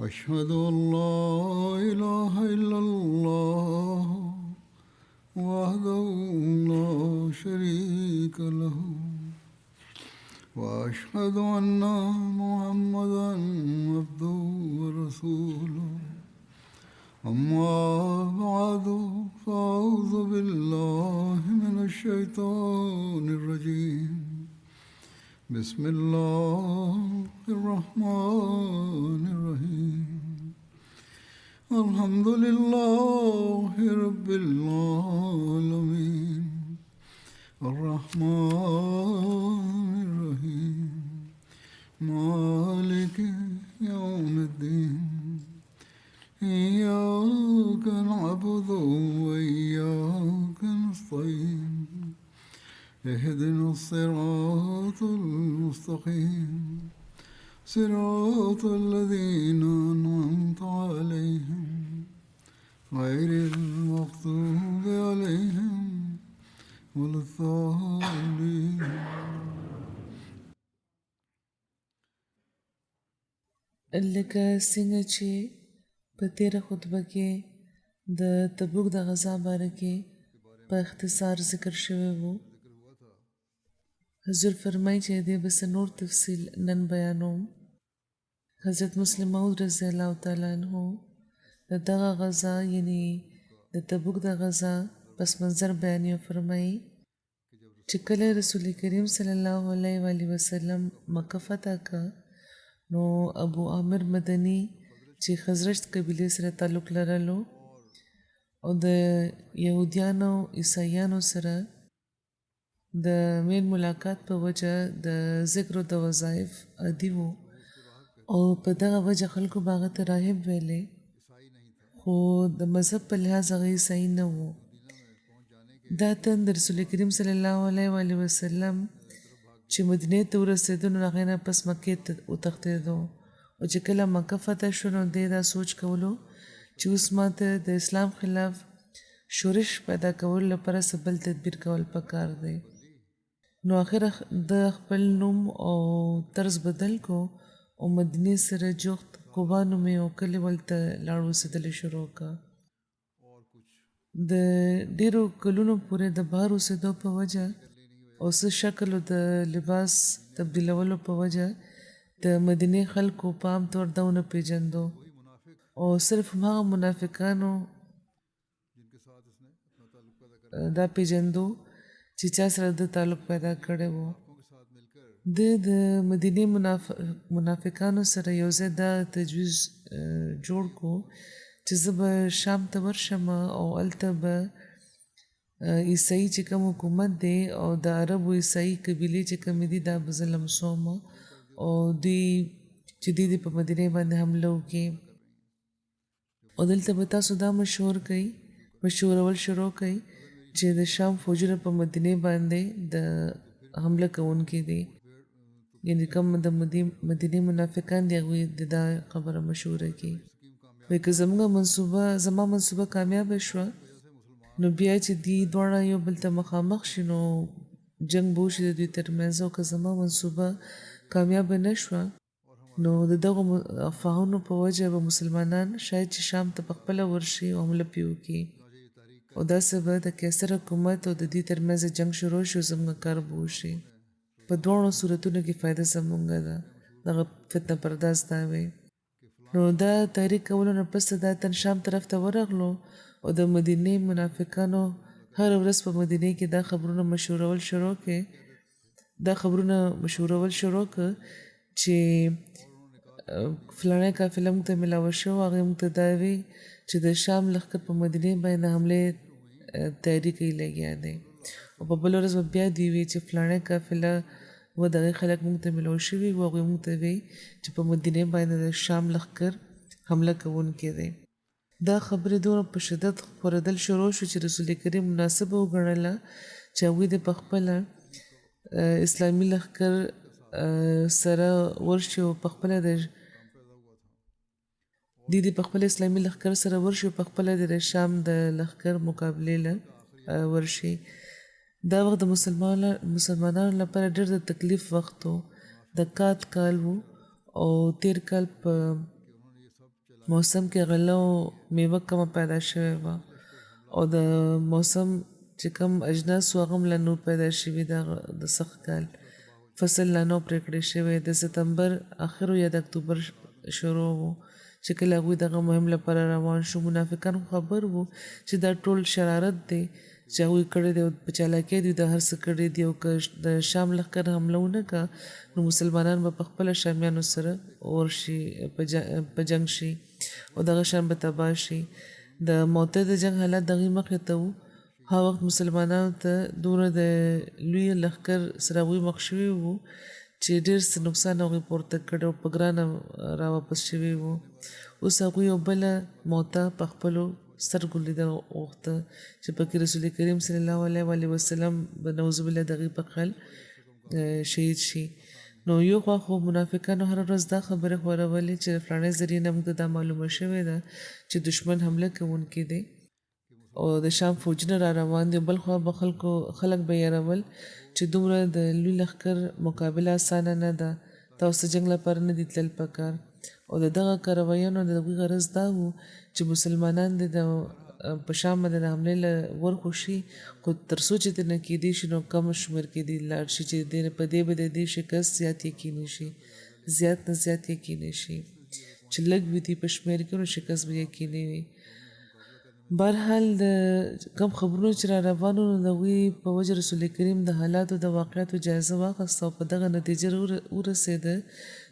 أشهد أن لا إله إلا الله وحده لا شريك له وأشهد أن محمدا عبده ورسوله أما بعد فأعوذ بالله من الشيطان الرجيم بسم الله الرحمن الرحيم الحمد لله رب العالمين الرحمن الرحيم مالك يوم الدين إياك نعبد وإياك نستعين اهدنا الصراط المستقيم صراط الذين أنعمت عليهم غير المغضوب عليهم ولا الضالين. لکه څنګه چې په تېره خطبه کې د تبوک د غزا باره کې په اختصار ذکر شوی و. حضور فرمایي چې دې بس نور تفصیل نن بیانوم. حضرت مسلم موعود رضی الله تعالی عنہ د دغه غزا یعنی د تبوک د غزا پس منظر بیانوي او فرمایي چې کله رسول کریم صلی الله علیه و آله وسلم مکه فتح کړه نو ابو عامر مدني چې خزرج قبیله سره تعلق لرلو او د یهودیانو عیسایانو سره د مین ملاقات په وجه د ذکر او د وظایف عادي وو او په دغه وجه خلکو باغه ته راهب ویلې خو د مذهب په لحاظ هغه عیسائی نه وو. دا تند رسول کریم صلی الله علیه و آله وسلم چې مدینې ته ورسېدو نو هغې نه پس مکې ته وتښتېدو او چې کله مکه فتح شو نو دی دا سوچ کولو چې اوس ماته د اسلام خلاف شورش پیدا کولو لپاره څه بل تدبیر کول پکار دی. نو آخر د خپل نوم او طرز بدل کو او مدینې سره جوخت قبا نومې او کلي ولته لاړ اوسېدل شروع کړه. د ډېرو کلونو پورې د بهر اوسېدو په وجه او څه شکل او د لباس تبدیلولو په وجه د مدینې خلکو په عام طور دا ونه پیژندو او صرف هماغه منافقانو دا پیژندو چې چا سره د تعلق پیدا کړی و. د مدینې منافقانو سره یو ځای دا تجویز جوړ کو چې زه به شام ته ورشم او هلته به عیسائی چې کوم حکومت دی او د عربو عیسائی قبیلې چې کومې دي دا به زه لمسوم او دوی چې دوی په مدینې باندې حمله وکړي او دلته به تاسو دا مشهورول شروع کوي چې د شام فوجونه په مدینې باندې د حمله کوونکي دي یعنی کوم د مدینې منافقان دي هغوی د دا خبره مشهوره کړي. وایي که زما منصوبه کامیابه شوه نو بیا چې دی دواړه یو بل ته مخامخ شي نو جنګ به وشي د دوی ترمنځ او که زما منصوبه کامیابه نه شوه نو د دغو افواهونو په وجه به مسلمانان شاید چې شام ته پخپله ورشي او حمله پرې وکړي او داسې به د قیصر حکومت او د دې ترمنځ جنګ شروع شي او زموږ کار به وشي. په دواړو صورتونو کې فایده زموږ ده. دغه فتنه پرداز دا وی. نو دا تحریک کولو نه پس دا تن شام طرف ته ورغلو او د مدینې منافقانو هر ورځ په مدینې کې دا خبرونه مشهورول شروع کړه چې فلانه قافله موږ ته میلاوه شوه هغې موږ ته دا وی چې د شام لښکر په مدینې باندې حملې تیاري کوي لګیا دی او په بله ورځ به بیا دوی وی چې فلانه قافله و دغې خلک موږ ته میلاو شوي و هغوی موږ ته وی چې په مدینې باندې د شام لښکر حمله کوونکی دی. دا خبرې دومره په شدت خپرېدل شروع شو چې رسول کریم مناسبه وګڼله چې هغوی د پخپله اسلامي لښکر سره ورشي او پخپله د پخپل اسلامي لښکر سره ورشي او پخپله د شام د لښکر مقابلې له ورشي. دا وخت د مسلمانانو لپاره ډېر د تکلیف وخت و. د کال و او تیر کال په موسم کې غله او میوه کمه پیدا شوې وه او د موسم چې کوم اجناس و هغه هم لا نور پیدا شوي د سخت کال فصل لا نو پرې کړی شوی د ستمبر اخرو یا د اکتوبر شروع و چې کله هغوی دغه مهم لپاره روان شو منافقان خبر وو چې دا ټول شرارت دی چې هغوی کړی دی او په چالاکۍ دوی د هر څه کړی دی او که د شام لښکر حمله ونه کړه نو مسلمانان به په خپله شامیانو سره ورشي په جنګ شي او دغه شان به تباه شي د معتد جنګ حالت دغې مخې ته وو ها وخت مسلمانانو ته دومره د لوی لښکر سره هغوی مخ شوي وو چې ډېر څه نقصان هغوی پورته کړی او په ګرانه را واپس شوي وو اوس هغوی یو بله موته په خپلو سترګو لیدل غوښته چې پکې رسول کریم صلی الله علیه وسلم به نعوذ بالله د هغې په خیال شهید شي نو یو خوا خو منافقانو هره ورځ دا خبرې خورولې چې فلاني ذریعې نه موږ ته دا معلومه شوې ده چې دشمن حمله کوونکی دی او د شام فوجونه را روان دي بل خوا به خلک به یارول چې دومره د لوی لښکر مقابله اسانه نه ده تاسو جنګ لپاره نه دي تلل پکار او د دغه کاروایانو د هغوی غرض دا و چې مسلمانان د په شام باندې د حملې له ورخوشي خو تر څو چې ترنه کېدی شي نو کم شمېر کې دي لاړ شي چې په دې به د دې شکست زیات یقیني شي زیات نه زیات یقیني شي چې لږ وي دي په شمېر کې نو شکست به یقیني وي بهرحال د کم خبرونو چې را روانو نو د هغوی په وجه رسول کریم د حالاتو د واقعاتو جایزه واخیسته او په دغه نتیجه ورسېده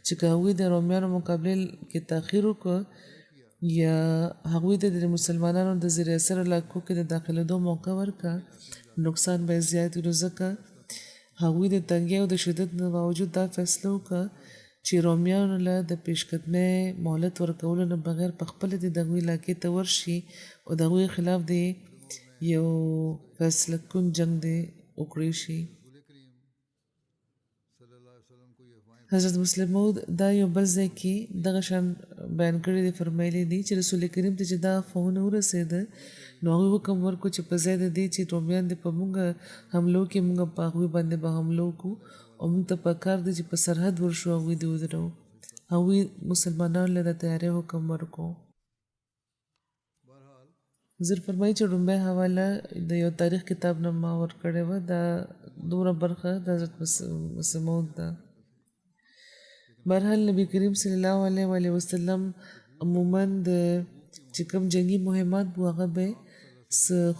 چې که هغوی د رومیانو مقابلې کې تاخیر وکړه یا هغوی ته د مسلمانانو د زیر اثر علاقو کې د داخلېدو موقع ورکړه نقصان به یې زیات وي نو ځکه هغوی د تنګۍ او د شدت نه باوجود دا فیصله وکړه چې رومیانو له د پیشقدمۍ مهلت ورکولو نه بغیر په خپله د هغوی علاقې ته ورشي او د هغوی خلاف د یو فیصله کن جنګ دی وکړی شي حضرت مسلم موعود دا یو بل ځای کې دغه شان بیان کړی دی فرمایلی دی چې رسول کریم ته چې دا افواهونه ورسېده نو هغوی حکم ورکړو چې په ځای د دې چې رومیان دې په موږ حملو کې موږ په هغوی باندې به حمله وکړو او موږ ته پکار دی چې په سرحد ورشو هغوی دې ودرو هغوی مسلمانانو له د تیاری حکم ورکړو زر فرمایي چې لومبۍ حواله د یو تاریخ کتاب نه ما ورکړې وه دا دومره برخه د حضرت مسلم موعود ده بهرحال نبی کریم صلی الله علیه وسلم عموما د چې کوم جنگي مهمات بو هغه به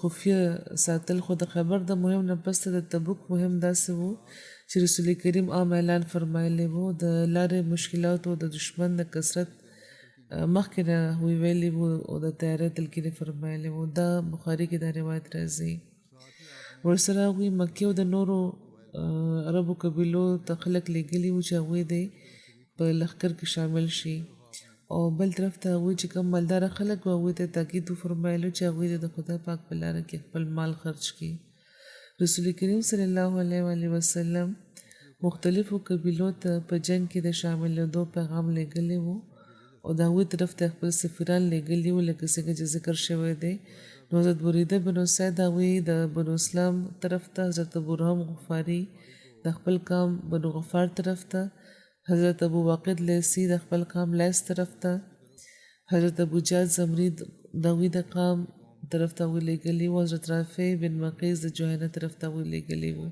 خفیه ساتل خو د خبر د مهم نه پس د تبوک مهم داسې وو چې رسول کریم عام اعلان فرمایلی وو د لارې مشکلاتو د دشمن د کثرت مخکې نه وی ویلي وو او د تیاری تلقین فرمایلی وو دا بخاري کې دا روایت راځي ورسره هغوی مکې او د نورو عربو قبیلو ته خلک لیږلي وو چې هغوی دی په لښکر کې شامل شي او بل طرف ته هغوی چې کوم مالداره خلک وو هغوی ته تاکید فرمایلو چې هغوی د خدای پاک په لاره کې خپل مال خرج کړي رسول کریم صلی الله علیه وسلم مختلفو قبیلو ته په جنګ کې د شاملېدو پیغام لیږلی وو او د هغوی طرف ته خپل سفیران لیږلي وو لکه څنګه چې ذکر شوی دی نو حضرت بریده بن اسید هغوی د بنو اسلام طرف ته حضرت ابورهم غفاري د خپل قام بنو غفار طرف ته حضرت ابو واقد لیسی د خپل قام لیس طرف ته حضرت ابو جاد زمری د هغوی د قام طرف ته هغوی لیږلي وو حضرت رافع بن مقیس د جوهینه طرف ته هغوی لیږلي وو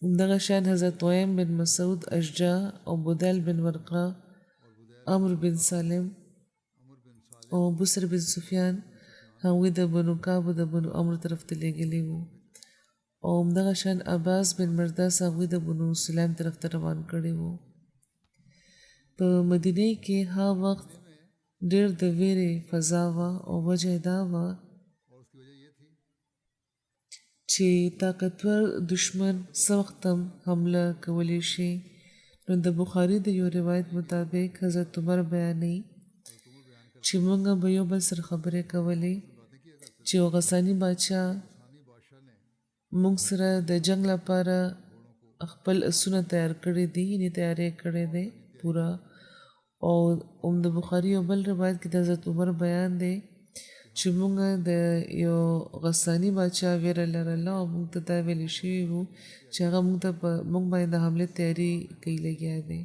همدغه شان حضرت طعیم بن مسعود اشجع او بدیل بن ورقه عمرو بن سالم او بصر بن سفیان هغوی د بنو کعب د بنو عمرو طرف ته لیږلي وو او همدغه شان عباس بن مرداس هغوی د بنو سلیم طرف ته روان کړي وو په مدینه کې ها وخت ډېر د ویرې فضا وه او وجه دا وه چې طاقتور دشمن څه وخت هم حمله کولی شي نو د بخاري د یو روایت مطابق حضرت عمر بیانوي چې موږ به یو بل سره خبرې کولې چې یو غساني بادشاه موږ سره د جنگ لپاره خپل اسونه تیار کړي دي یعنې تیاری کړی دی پورا او د بخاري یو بل روایت کې د حضرت عمر بیان دی چې موږ د یو غساني بادشاه ویره لرله او موږ ته دا ویلی شوي وو چې هغه موږ باندې د حملې تیاري کوي لګیا دی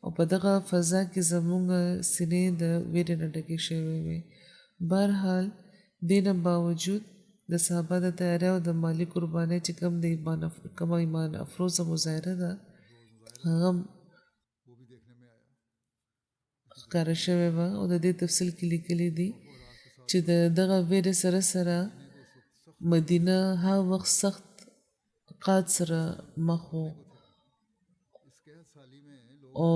او په دغه فضا کې زموږ سینې د ویرې نه ډکې شوې وې. بهرحال دې نه باوجود د صحابه د تیاری او د مالی قربانۍ چې کومه ایمان افروزه مظاهره ده هغه ښکاره شوې وه او د دې تفصیل کې لیکلي دي چې د دغه ویرې سره سره مدینه هغه وخت سخت قحط سره مخ و او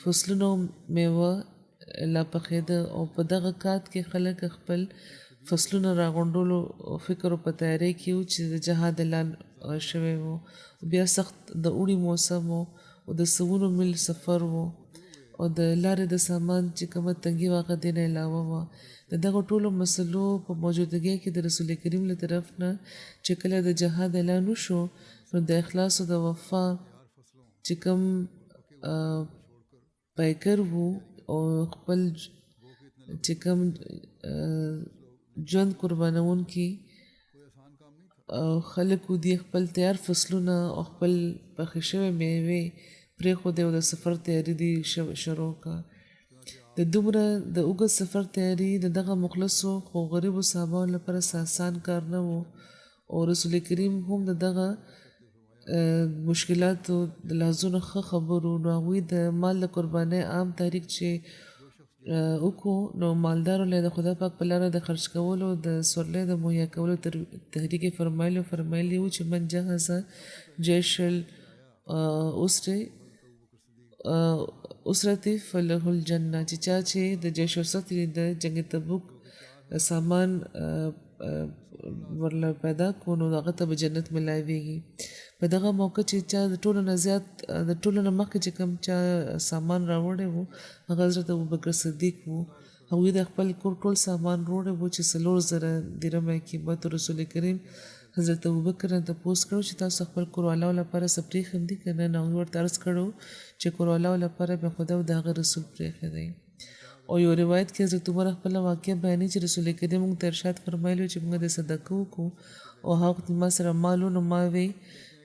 فصلونو میوه لا پخېده او په دغه قحط کې خلک خپل فصلونه راغونډولو فکر په تیاری کې و چې د جهاد اعلان شوی و. بیا سخت د اوړي موسم و او د سوونو میل سفر و او د لارې د سامان چې کومه تنګي واقع دې نه علاوه وه. د دغه ټولو مسلو په موجودګۍ کې د رسول کریم له طرف نه چې کله د جهاد اعلان وشو نو د اخلاص او د وفا چې کوم پیکر وو او خپل چې کوم ژوند قربانونکي خلکو دي خپل تیار فصلونه او خپل پخې شوې میوې پرېښودې او د سفر تیاری دي شروع کړه. د دومره د اوږد سفر تیاری د دغه مخلصو خو غریبو صحابهو لپاره آسان کار نه و او رسول کریم هم د دغه مشکلاتو د لحاظونو ښه خبرو نو هغوی د مال د قربانۍ عام تحریک چې وکړو نو مالدارو له د خدای پاک په لاره د خرج کولو د سورلۍ د مهیا کولو تحریک یې فرمایلی و چې من جهز جیش الاسرة فله الجنه چې چا چې د جیش الاسرة د جنگ تبوک سامان ورله پیدا کو نو هغه ته به جنت ملاویږي. په دغه موقع چې چا د ټولو نه زیات د ټولو نه مخکې چې کوم چا سامان راوړی و هغه حضرت ابوبکر صدیق و. هغوی د خپل کور ټول سامان وروړی و چې 4,000 درهمه قیمت. رسول کریم حضرت ابوبکر نه تپوس کړو چې تاسو خپل کوروالاو لپاره څه پرېښي دي که نه. هغوی ورته عرض کړو چې کوروالاو لپاره به خدای او د هغه رسول پرېښی دی. او یو روایت کې حضرت عمر خپله واقعه بیانوي چې رسول کریم موږ ته ارشاد فرمایلي چې موږ د صدقه وکړو او هغه وخت ما سره مال و نو ما وی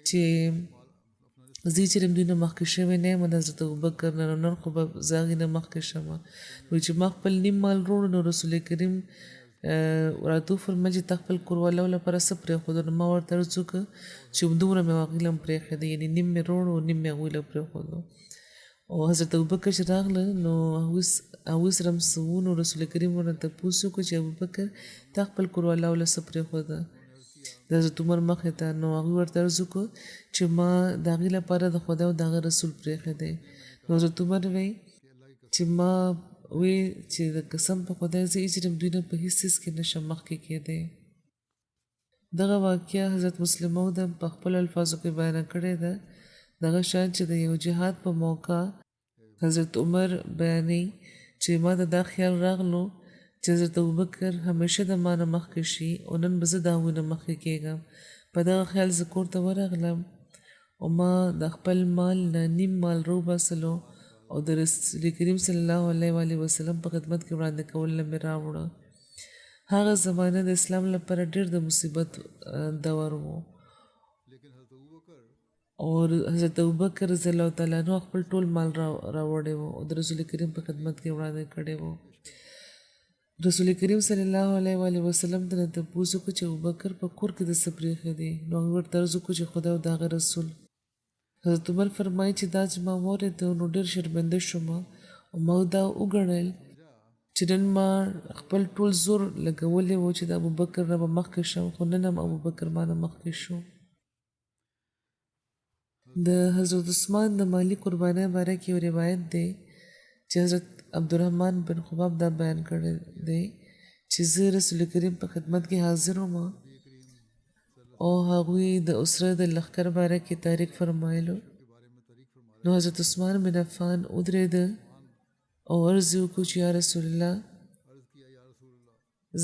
چې زه چې دوی نه مخکې شوی نه یم د حضرت ابوبکر نه نن خو به زه هغې نه مخکې شم. نو چې ما خپل نیم مال وروړو نو رسول کریم راته وفرمیل چې تا خپل کوروالاو لپاره څه پرېښودو نو ما ورته عرض وکړه چې دومره مې هغوی له هم پرېښی دی یعنې نیم مې وروړو نیم مې هغوی له پرېښودو. او حضرت ابوبکر چې راغله نو هغوی سره هم څه و نو رسول کریم ورنه تپوس وکړو چې ابوبکر تا خپل کوروالاو له څه پرېښوده د حضرت عمر مخې ته. نو هغوی ورته عرض وکړو چې ما د هغې لپاره د خدای او د هغه رسول پرېښی دی. نو حضرت عمر وی چې ما وی چې د قسم په خدای زه هیڅ دوی نه په هیڅ څیز کې نشم مخکې کېدی. دغه واقعه حضرت مسلم موعود په خپلو الفاظو کې بیانه کړې ده. دغه شان چې د یو جهاد په موقع حضرت عمر بیانوي چې ما ته دا خیال راغلو چې حضرت ابوبکر همیشه د ما نه مخکې شي او نن به زه د هغوی نه مخکې کېږم. په دغه خیال زه کور ته ورغلم او ما د خپل مال نه نیم مال راوباسلو او د رسول کریم صلی الله علیه وسلم په خدمت کې وړاندې کول نه مې راوړه. هغه زمانه د اسلام لپاره ډېر د مصیبت دور و او حضرت ابوبکر رضی الله تعالی عنہ خپل ټول مال راوړی و او د رسول کریم په خدمت کې وړاندې کړی و. رسول کریم صلی الله علیه وسلم ته تپوس وکړو چې ابوبکر په کور کې د څه پرېښی دی نو هغوی ورته عرض وکړو چې خدای او د هغه رسول. حضرت عمر فرمایي چې دا چې ما واورېده نو ډېر شرمنده شوم او ما دا وګڼل چې نن ما خپل ټول زور لګولی و چې د ابوبکر نه به مخکې شم خو نن هم ابوبکر ما نه مخکې شو. د حضرت عثمان د مالی قربانۍ باره کې یو روایت دی چې حضرت عبدالرحمن بن خباب دا بیان کړی دی چې زه رسول کریم په خدمت کې حاضر وم او هغوی د اسره د لښکر باره کې تحریک فرمایلو. نو حضرت عثمان بن عفان ودرېده او عرض یې وکړو چې یا رسول الله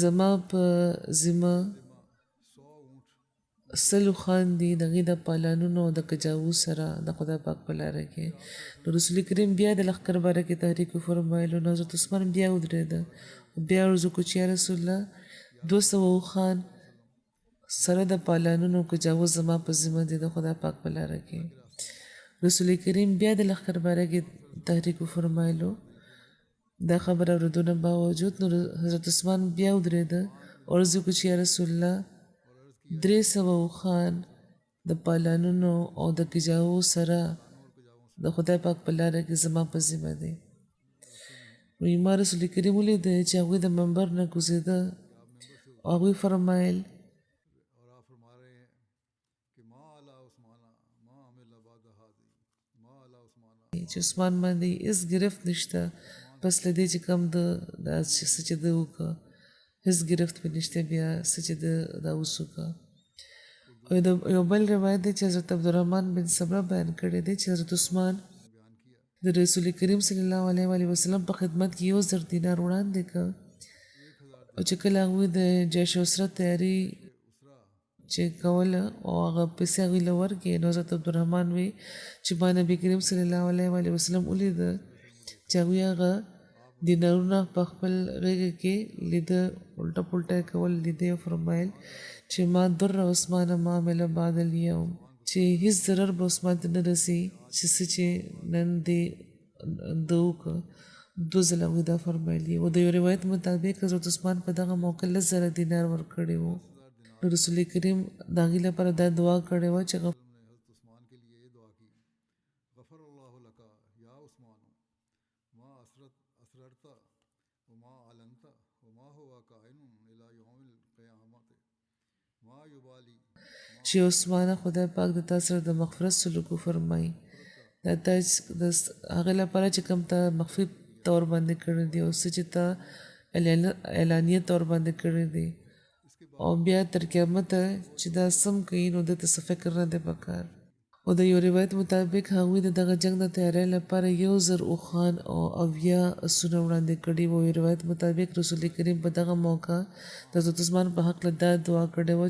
زما په ذمه 100 اوښان دي د هغې د پالانونو او د کجاوو سره د خدای پاک په لاره کې. نو رسول کریم بیا د لښکر باره کې تحریک وفرمایلو. نو حضرت عثمان بیا ودرېده او بیا عرض وکړو چې یا رسول الله 200 اوښان سره د پالانونو او کجاوو زما په ذمه دي د خدای پاک په لاره کې. رسول کریم بیا د لښکر باره کې تحریک فرمایلو دا خبر اوریدونه باوجود نو حضرت عثمان بیا ودرېده عرض وکړ چې یا رسول الله 300 خان د پالانونو او د کجاوو سره د خدای پاک په لاره کې زما په ذمه دی نو ما رسول کریم ولید چې هغوی د منبر نه کوزېده او هغوی فرمایل چې عثمان باندې هېڅ ګرفت نشته پس له دې چې کوم دا څه چې ده وکړه هېڅ ګرفت پې نشته بیا څه چې ده دا اوس وکړه او یو بل روایت دی چې حضرت عبدالرحمن بن صبره بیان کړی دی چې حضرت عثمان د رسول کریم صلی الله علیه وسلم په خدمت کې 1000 دینار وړاندې کړ او چې کله هغوی د جیش اسره تیاري چې کوله او هغه پیسې هغوی له ورکړې نو حضرت عبدالرحمن وی چې ما نبي کریم صلی الله علیه وسلم ولیده چې هغوی هغه دینارونه په خپل غېږه کې لیده الټه پلټه یې کول لیده او فرمایل چې ما در عثمان ما عمل بعد اليوم چې هیڅ ضرر به عثمان ته نه رسي چې څه چې نن دې ده وکړه 2 ځله هغوی دا فرمایلي او د یو روایت مطابق حضرت عثمان په دغه موقع 10,000 دینار ورکړي وو نو رسول کریم د هغې لپاره دا دعا کړې وه چې چې عثمان خدای پاک د تا سره د مغفرت سلوک وفرمایي دا تا د هغې لپاره چې کوم ته مخفي طور باندې کړی دی او څه چې ته اعلانیه طور باندې کړی دی او بیا تر قیامته چې دا سم کوي نو دته څه فکر نه دی پکار او د یو روایت مطابق هغوی د دغه جنګ د تیاری لپاره 1000 اوښان او 80 اسونه وړاندې کړي وو یو روایت مطابق رسول کریم په دغه موقع د حضرت عثمان په حق له دا دعا کړې وه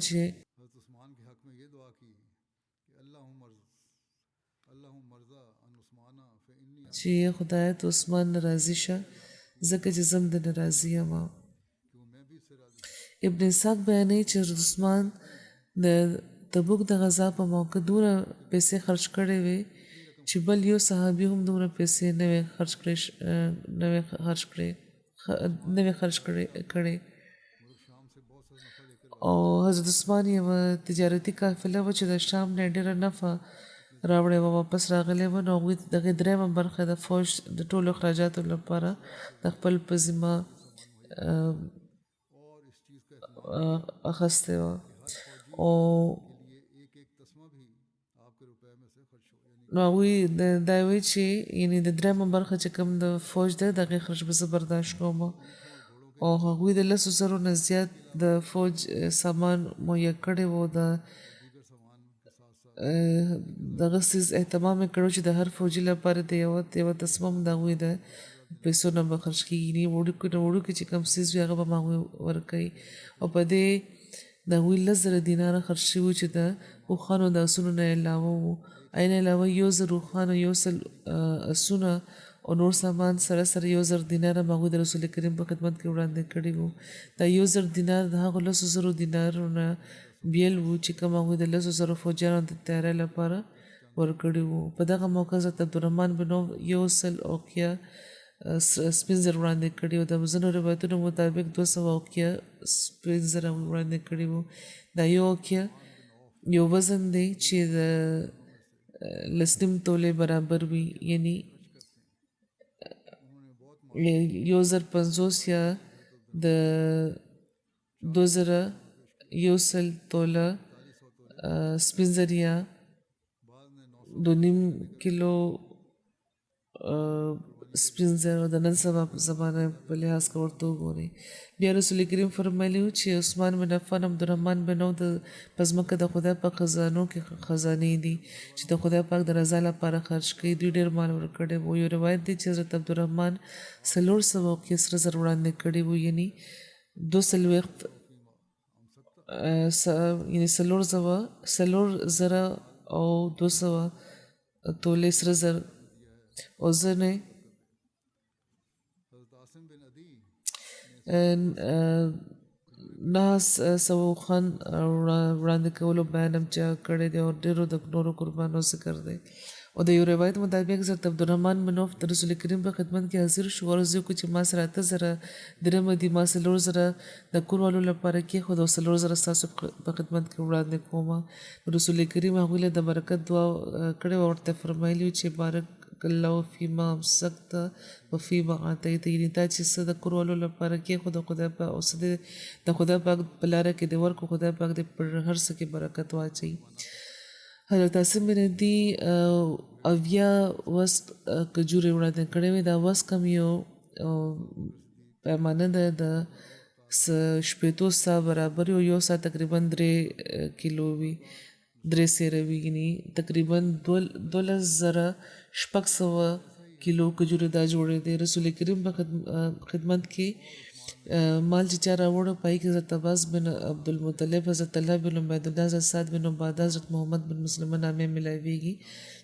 چې خدای ته عثمان ناراضي شه ځکه چې زم د ناراضي یم ابن اسحاق بیانوي چې حضرت عثمان د تبوک د غزا په موقع دومره پیسې خرج کړې وې چې بل یو صحابي هم دومره پیسې نه وې خرج کړې او حضرت عثمان یوه تجارتي قافله وه چې د شام نه ډېره نفع راوړې وه واپس راغلی وه نو هغوی دغې 3مه برخه د فوج د ټولو اخراجاتو لپاره د خپل په ذمه اخیستې وه او نو هغوی دا وایي چې یعنې د 3مه برخه چې کوم د فوج دی د هغې خرج به زه برداشت کوم او هغوی د 100,000 نه زیات د فوج سامان مهیا کړی و د دغه څیز اهتمام یې کړی چې د هر فوجي لپاره د یوه تسمه هم د هغوی د پیسو نه به خرج کېږي یعنې وړوکي چې کوم څیز وي هغه به هم هغوی ورکوي او په دې د هغوی 10,000 دیناره خرج شوي چې د اوښانو د اسونو نه علاوه وو نه علاوه 1,000 اوښان او 100 اسونه او نور سامان سره 1,000 دیناره هم هغوی د رسول کریم په خدمت کې وړاندې کړي وو دا 1,000 دینار د هغو 100,000 دینارو نه بیل وو چې کوم هغوی د 100,000 فوجیانو د تیاری لپاره ورکړي وو په دغه موقع حضرت عبدالرحمن بن عوف 100 اوقیه سپین زر وړاندې کړي وو د ځینو روایتونو مطابق 200 اوقیه سپین زر وړاندې کړي وو دا یو اوقیه یو وزن دی چې د 10 تولې برابر وي یعنی 1,050 یا د 2,100 توله سپین زر یا 2.5 کیلو سپین زر د نن سبا زمانه په لحاظ کې ورته وګورئ بیا رسول کریم فرمایلی و چې عثمان بن عفان عبدالرحمن بن عوف د په ځمکه د خدای په خزانو کې خزانې دي چې د خدای پاک د رضا لپاره خرج کوي دوی ډېر مال ورکړی و یو روایت دی چې حضرت عبدالرحمن 400 اوقیه سره زر وړاندې کړي وو یعنی 4,000 او 200 تولې سره زر او ځینې 900 اوښان وړاندې کولو بیان هم چا کړی دی او ډېرو د نورو قربانو ذکر دی او د یو روایت مطابق حضرت عبدالرحمن بن عوف د رسول کریم په خدمت کې حاضر شو او عرض وکړو چې ما سره 8000 درهم دي، ما 4000 د کور والو لپاره کې خو د 4000 ستاسو په خدمت کې وړاندې کوم. رسول کریم هغوی له د برکت دعا کړې او ورته فرمایلي چې بارک الله فيما امسکت وفيما اعطيت، یعنې دا چې څه د کور والو لپاره کې خو د خدای پاک او څه د خدای پاک په لاره کې د ورکو خدای پاک د پر هر څه کې برکت واچوي. حضرت عاصم بن عدي اویا وسق کجورې وړاندې کړې وې. دا وسق هم یو پیمانه ده د شپېتو سا برابر یو سا تقریبا 3 کیلو وي، 3 سیره وي، یعنې تقریبا 12,600 کیلو کجورې دا جوړې دي. رسول کریم په خدمت کې مال چې چا راوړو پای کې حضرت عباس بن عبدالمطلب، حضرت طلحه بن عبید الله، حضرت سعد بن عباده، حضرت محمد بن مسلمه نامې ملاویږي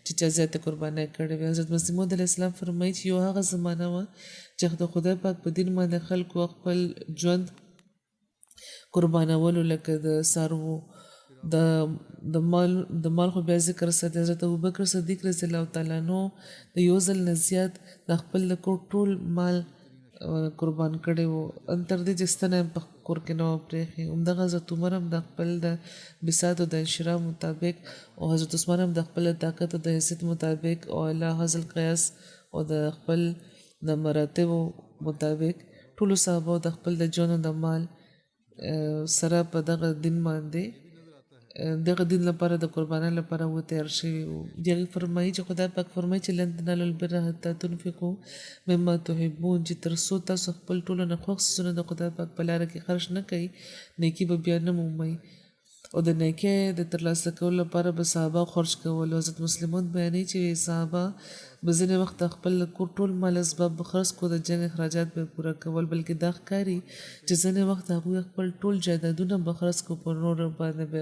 چې چا زیاته قربانۍ کړې وي. حضرت مسیح موعود علیه السلام فرمایي چې یو هغه زمانه وه چې د خدای پاک په دین باندې خلکو خپل ژوند قربانولو لکه د څاروو د مال خو بیا ذکر سره حضرت ابوبکر صدیق رضی الله تعالی عنہ د یو ځل نه زیات د خپل کور ټول مال قربان کړی وو، ان تر دې چې ستنه په کور کې نه وه پرېښې. همدغه حضرت عمر هم د خپل د بساط او د انشراح مطابق او حضرت عثمان هم د خپل طاقت او د حیثیت مطابق او اعلی حاصل قیاس او د خپل د مراتبو مطابق ټولو صحابه د خپل د ژوند او د مال سره په دغه دین باندې دغه دین لپاره د قربانۍ لپاره و تیار شوي وو. هغې فرمایي چې خدای پاک فرمایي چې لن تنالوا البر حتی تنفقوا مما تحبون، چې تر څو تاسو خپل ټولو نه خوښ څیزونه د خدای پاک په لاره کې خرج نه کوئ نیکي به بیا نه مومئ. او د نیکۍ د ترلاسه کولو لپاره به صحابه خرج کول. حضرت مسلمون بیانوي چې صحابه به ځینې وخت خپل کور ټول مال اسباب به خرڅ کړو، د جنګ اخراجات به پوره کول، بلکې دا ښکاري چې ځینې وخت هغوی خپل ټول جایدادونه به خرڅ کړو، په نورو باندې به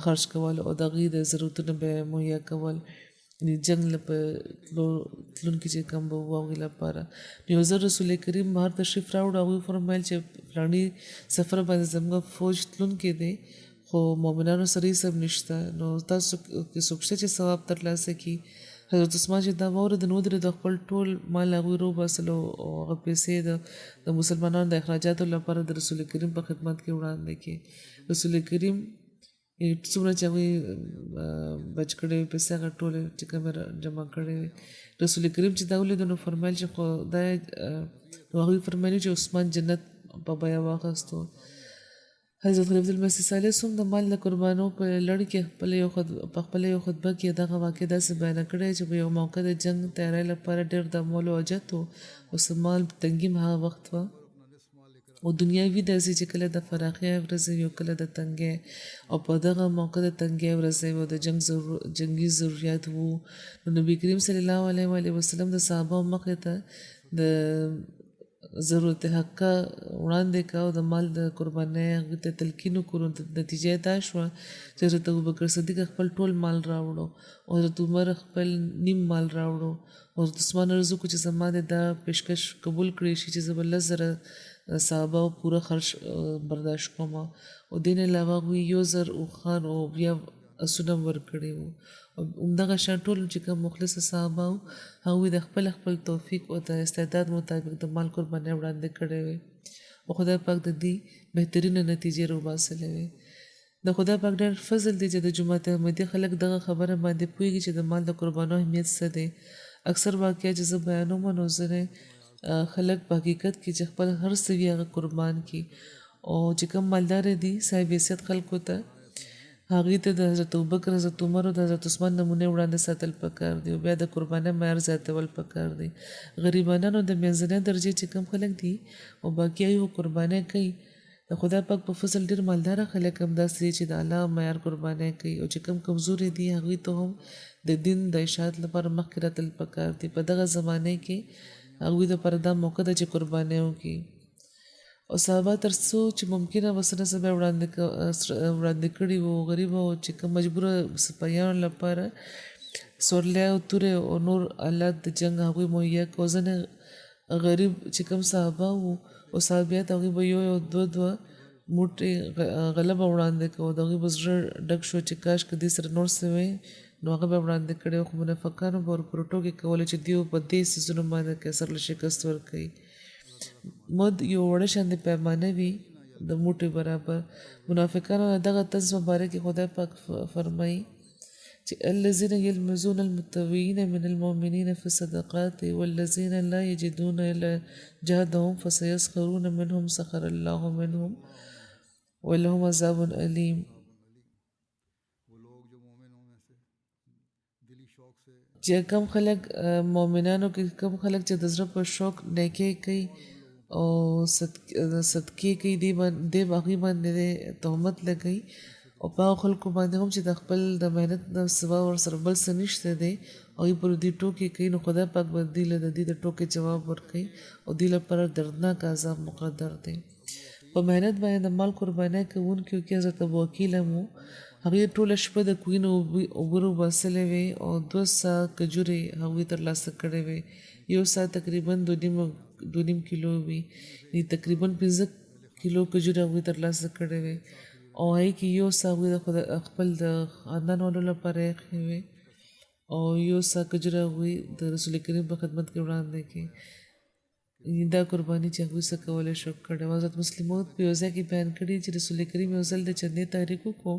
خرج کول او د هغوی د ضرورتونه به مهیا کول، یعنې جنګ له په تلونکي چې کوم به وو هغوی لپاره. یو ځل رسول کریم بهر تشریف راوړو، هغوی فرمایل چې فلاني سفر باندې زموږ فوج تلونکی دی خو مؤمنانو سره هېڅ هم نشته، نو تاسو کې څوک شته چې ثواب ترلاسه کړي. حضرت عثمان چې دا واورېد نو ودرېد، د خپل ټول مال هغوی راوباسلو او هغه پیسې د مسلمانانو د اخراجاتو لپاره د رسول کریم په خدمت کې وړاندې کړي. رسول کریم څومره چې هغوی بچ کړی وي پیسې هغه ټولې چې کومې جمع کړې وي، رسول کریم چې دا ولیدو نو فرمایل چې خو دا نو هغوی فرمایلي چې عثمان جنت په بیه واخیستو. حضرت خلیفة المسیح ثالث هم د مال د قربانو په لړ کې په خپله یو خطبه کې دغه واقع داسې بیانه کړی چې په یو موقع د جنګ تیاری لپاره ډېر د مال او حاجت و او څه مال تنګي هم هغه وخت وه او دنیاوي داسې چې کله د فراخۍ ورځې وي او کله د تنګۍ، او په دغه موقع د تنګۍ ورځې و د جنګي ضروریات وو. نو نبي کریم صلی الله علیه وسلم د صحابه مخې ته د ضرورت حقه وړاندې کا او د مال د قربانۍ هغوی ته تلقین وکړو. نتیجه دا شوه چې حضرت ابوبکر صدیق خپل ټول مال راوړو او حضرت عمر خپل نیم مال راوړو او حضرت عثمان عرض وکړو چې زما د دا پیشکش قبول کړی شي چې زه به 10,000 صحابه پوره خرج برداشت کوم او دې نه علاوه هغوی 1,000 اوښان او بیا اسونه ورکړي وو. همدغه شان ټول چې کوم مخلصه صحابه وو هغوی د خپل توفیق او د استعداد مطابق د مال قربانۍ وړاندې کړی وي او خدای پاک د دې بهترینه نتیجې راوباسلې وي. د خدای پاک ډېر فضل دی چې د جماعت احمدي خلک دغه خبره باندې پوهېږي چې د مال د قربانو اهمیت څه دی. اکثر واقعه چې زه بیانوم نو ځینې خلک په حقیقت کې چې خپل هر څه وي هغه قربان کړي او چې کوم مالدار دي صاحب حیثیت خلکو ته هغوی ته د حضرت ابوبکر، حضرت عمر او د حضرت عثمان نمونې وړاندې ساتل پکار دي او بیا د قربانۍ معیار زیاتول پکار دي. غریبانانو د منځنۍ درجې چې کوم خلک دي او باقي یو قربانۍ کوي، د خدای پاک په فضل ډېر مالداره خلک هم داسې دي چې د الله معیار قربانۍ کوي او چې کوم کمزوري دي هغوی ته هم د دین د اشاعت لپاره مخکې راتلل پکار دي. په دغه زمانه کې هغوی دپاره دا موقع ده چې قربانۍ وکړي او صحابه تر څو چې ممکنه ورسره څه به وړاندې کړي وو غریب او چې کوم مجبوره سپایانو لپاره سورلی او تورې او نور آلات د جنګ هغوی مهیا کړو. ځینې غریب چې کوم صحابه وو او صحابیات هغوی به یو دوه موټې غله به وړاندې کوو، د هغوی به زړه ډک شو چې کاش که دې سره نور څه وی نو هغه به وړاندې کړی خو منافقانو به ورپورې ټوکې کولې چې دیو په دې څیزونو باندې کیسر له شکست ورکوي مد یو وړه شاندې پیمانه وي د موټې برابر منافقانو دغه طنز مبارک خدای پاک فرمایي چې الذين يلمزون المتطوعين من المؤمنين في الصدقات والذين لا يجدون إلا جهدهم فسيسخرون منهم سخر الله منهم ولهم عذاب أليم چې کم خلک مؤمنانو کې کم خلک چې د زړه په شوق نیکي کوي او صدقې کوي دی باغی باندې تهمت لګوي او په خلکو باندې هم چې د خپل د مهنت د سوا ور سره بل څه نشته دی او پر دې ټوکې کوي نو خدای پاک به دې له دې د ټوکې جواب ورکوي او دې لپاره دردناک عذاب مقدر دی په مهنت باندې د مال قرباني کوونکو کې حضرت ابو وکیل مو هغې ټوله شپه د کوین اوبه وباسلې وې او 200 کجورې هغوی ترلاسه کړې وې یو ساعت تقریبا 2.5 کیلو وي تقریبا 15 کیلو کجورې هغوی ترلاسه کړې وې او هغې کې یو سا هغوی د خپل د خاندان والو لپاره ایښې وې او یو سا کجورې هغوی د رسول کریم په خدمت کې وړاندې کړې دا قرباني چې هغوی څه کولی شو کړی حضرت مسلم موعود په یو ځای کې بیان کړي چې رسول کریم یو ځل د چندې تحریک وکړو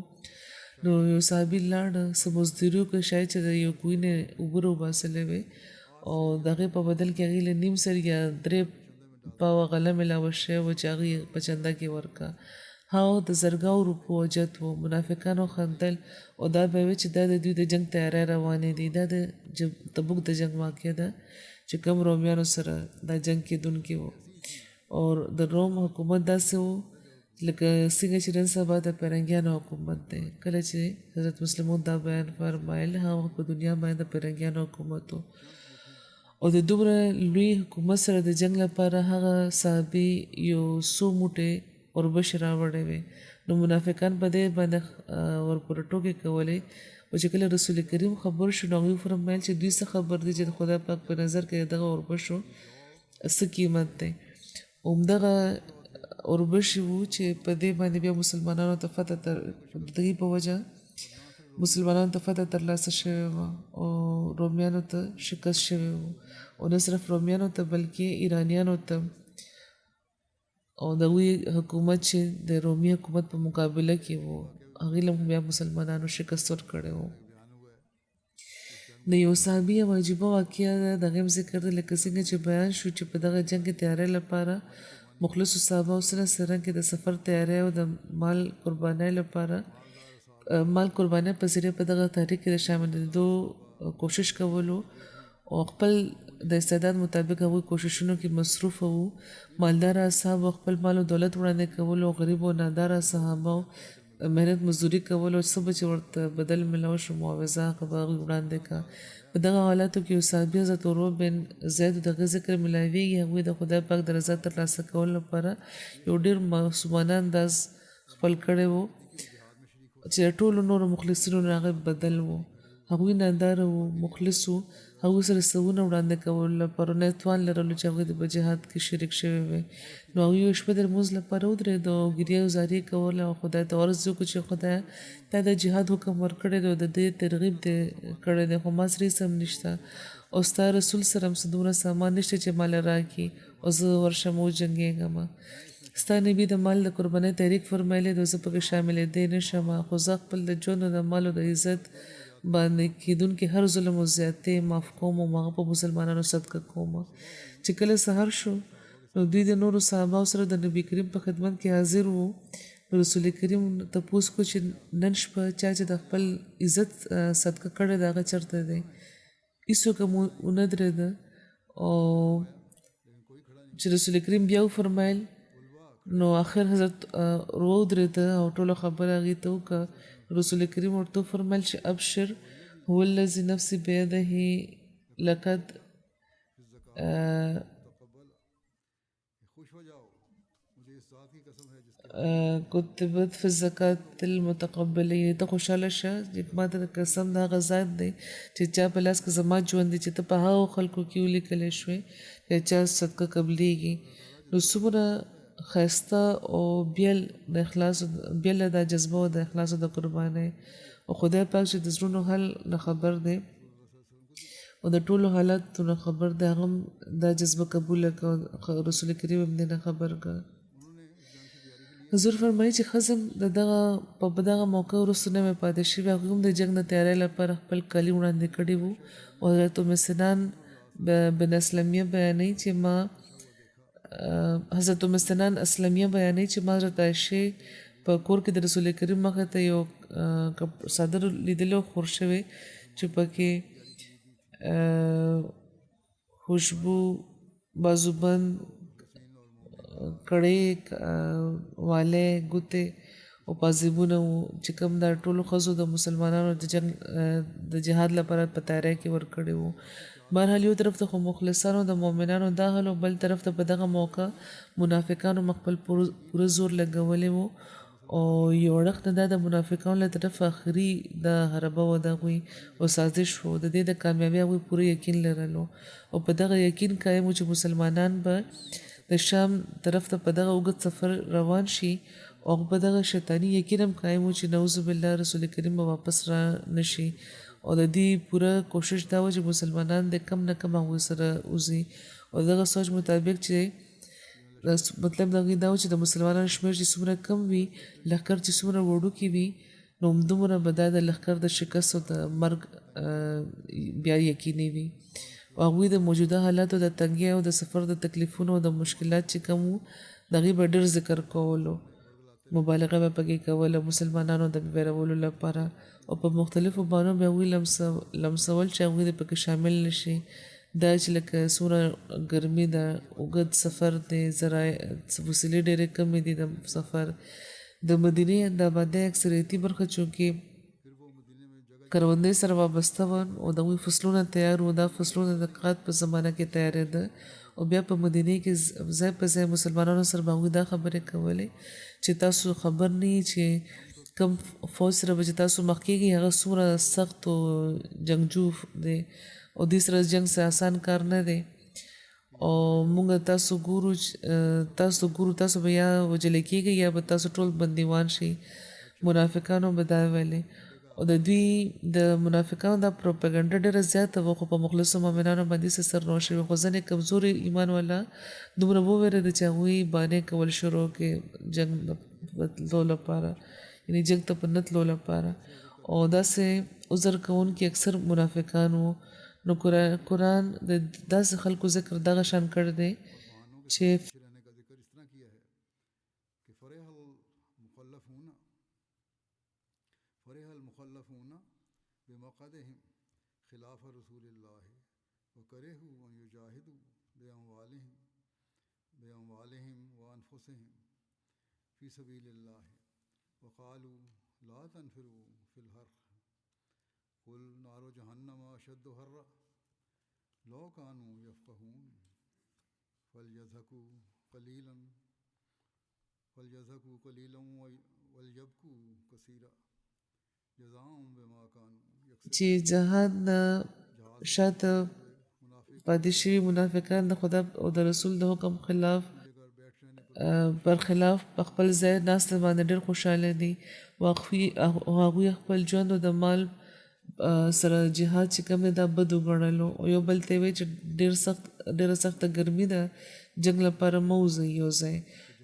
نو یو صحابي لاړ څه مزدوري وکړه شاید چې د یو کوی نه اوبه راوباسلې وې او د هغې په بدل کې هغې له نیم سر یا 3 پاوه غله ملاوه شوی وه چې هغې په چنده کې ورکړه هغه د زرګاو روپو وجت و منافقانو خندل او دا به وي چې دا د دوی د جنگ تیاری روانې دي دا د تبوک د جنگ واقع ده چې کوم رومیانو سره دا جنگ کېدونکي وو او د روم حکومت داسې وو لکه څنګه چې نن سبا د پیرنګیانو حکومت دی کله چې حضرت مسلمون دا بیان فرمایل هغه په دنیا باندې د پیرنګیانو حکومت و او د دومره لوی حکومت سره د جنگ لپاره هغه صحابي یو څو موټې اوربشې راوړې وې نو منافقان په دې باندې ورپورې ټوکې کولې او چې کله رسول کریم خبر شو نو هغوی فرمایل چې دوی څه خبر دي چې د خدای پاک په نظر کې دغه اوربشو څه قیمت دی همدغه اوربشې وو چې په دې باندې بیا مسلمانانو ته فتح دغې په وجه مسلمانانو ته فتح ترلاسه شوې وه او رومیانو ته شکست شوی و او نه صرف رومیانو ته بلکې ایرانیانو ته او د هغوی حکومت چې د رومي حکومت په مقابله کې و هغې له بیا مسلمانانو شکست ورکړی و د یو صحابي یو عجیبه واقعه ده د هغې ذکر دی لکه څنګه چې بیان شو چې په دغه جنګ کې تیاری لپاره مخلصو صحابهو سره کې د سفر تیاری او د مال قربانۍ لپاره مال قربانۍ په ذریعه په دغه تحریک کې د شاملېدو کوشش کولو او خپل د استعداد مطابق هغوی کوششونو کې مصروف وو مالدار اصحاب خپل مال او دولت وړاندې کولو او غریب او نادار صحابه مهنت مزدوري کولو څه به چې ورته بدل ملاو شو معاوضه هغه به هغوی وړاندې کړه په دغه حالاتو کې یو صحابي حضرت عروه بن زید دغه ذکر ملاویږي هغوی د خدای پاک د رضا ترلاسه کولو لپاره یو ډېر معصومانه انداز خپل کړی و چې ټولو نورو مخلصینو نه هغه بدل و هغوی نادار وو مخلص وو هغوی سره سوونه وړاندې کولو لپاره نه توان لرلو چې هغوی د په جهاد کې شریک شوي وي نو هغوی یو شپه د لمونځ لپاره ودرېدو او ګریه او زارۍ کوله او خدای ته عرض وکړو چې خدای تا د جهاد حکم ورکړی دی او د دې ترغیب دې کړی دی خو ما سره هېڅ هم نشته او ستا رسول سره هم څه دومره سامان نشته چې مال راکړي او زه ورشم وجنګېږم ستا نبي د مال د قربانۍ تحریک فرمایلی دی زه پکې شاملېدی نه شم خو زه خپل د ژوند او د مال او د عزت باندې کېدونکي هر ظلم او زیاتۍ معاف کوم او هغه په مسلمانانو صدقه کوم چې کله سحر شو نو دوی د نورو صحابهو سره د نبي کریم په خدمت کې حاضر وو نو رسول کریم تپوس کو چې نن شپه چا چې د خپل عزت صدقه کړی دی هغه چېرته دی هېڅوک هم ونه درېده او چې رسول کریم بیا وفرمایل نو آخر حضرت عروه ودرېده او ټوله خبره هغې ته وکړه رسول کریم ورته فرمایل چې ابشر هو الذي نفسي بيده لقد کتبت فی الزکات المتقبله ته خوشحاله شه چې ما ته قسم د هغه ذات دی چې چا په لاس کې زما ژوند دی چې ته په هغو خلکو کې ولیکلی شوې چې چا صدقه قبلیږي نو څومره ښایسته او بیل د اخلاص بیل د جذبه او د اخلاص د قربانۍ او خدای پاک چې د زړونو حال نه خبر دی او د ټولو حالاتو نه خبر دی هغه دا جذبه قبول کړه رسول کریم هم نه خبر کړه حضور فرمایي چې خزم په دغه موقع وروسته نه مې پاتې شوي هغوی هم د جنګ نه تیاری لپاره خپل کالي وړاندې کړي وو او حضرت ام سنان بن اسلمیه بیانوي چې ما حضرت ام سنان اسلمیه بیانوي چې ما حضرت عایشې په کور کې د رسول کریم مخې ته یو صادر لیدلو خور شوی چې پکې خوشبو بازوبند کړې واله ګوتې او پازیبونه چې کوم د ټولو ښځو د مسلمانانو د جنګ د جهاد لپاره په تیاری کې ورکړي وو بهرحال یو طرف ته خو مخلصانو د مؤمنانو دا حال او بل طرف ته په دغه موقع منافقانو خپل پوره زور لګولی وو او یو اړخ نه دا د منافقانو له طرفه آخري د حربه و دغوی او سازش و د دې د کامیابۍ هغوی پوره یقین لرلو او په دغه یقین قایم و چې مسلمانان به د شام طرف ته په دغه اوږد سفر روان شي او په دغه شیطاني یقین هم قایم و چې نعوذ بالله رسول کریم به واپس را نشي او د دې پوره کوشش دا و چې مسلمانان د کم نه کم هغوی سره وځي او دغه سوچ مطابق چې مطلب دغه دا و چې د مسلمانانو شمېر چې څومره کم وي لښکر چې څومره وړوکی وي نو همدومره به دا د لښکر د شکست او د مرګ بیا یقیني وي او هغوی د موجوده حالاتو د تنګۍ او د سفر د تکلیفونو او د مشکلات چې کم وو د هغې به ډېر ذکر کولو مبالغه به پکې کوله مسلمانانو د ویرولو لپاره او په مختلفو بانو به هغوی لمسول چې هغوی د پکې شامل نشي دا چې لکه څومره ګرمي ده اوږد سفر دی وسیلې ډېرې کمې دي د سفر د مدینې د آبادۍ اکثریتي برخه چونکې کروندې سره وابسته وه او د هغوی فصلونه تیار وو دا فصلونه د قحط په زمانه کې تیارېده او بیا په مدینې کې ځای په ځای مسلمانانو سره به هغوی دا خبرې کولې چې تاسو خبر نه یې چې کم فوج سره به چې تاسو مخ کېږئ هغه څومره سخت او جنګجو دی او دې سره جنګ سه آسان کار نه دی او موږ تاسو ګورو تاسو به یا وجلې کېږئ یا به تاسو ټول بندیوان شي منافقانو به دا ویلې او د دوی د منافقانو دا پروپاګانډا ډېره زیاته وه خو په مخلصو مؤمنانو باندې څه سر نه شوي خو ځینې کمزوري ایمان والا دومره وویرېده چې هغوی بانې کول شروع کې جنګ تلو لپاره یعنې جنګ ته په نه تلو لپاره او داسې عذر کوونکي اکثر منافقان وو نو قرآن د داسې خلکو ذکر دغه شان کړ دی چې فرح المخلفون بمقعدهم خلاف رسول الله وكرهوا أن يجاهدوا بأموالهم وأنفسهم في سبيل الله وقالوا لا تنفروا في الحر قل نار جهنم أشد حرا لو كانوا يفقهون فليضحكوا قليلا وليبكوا كثيرا چې جهاد نه شاته پاتې شوي منافقان د خدا او د رسول د حکم برخلاف په خپل ځای ناست باندې ډېر خوشحاله دي او هغوی خپل ژوند او د مال سره جهاد چې کوم دا بد وګڼلو او یو بل ته وایي چې ډېره سخته ګرمي ده جنګ لپاره مه وځئ یو ځای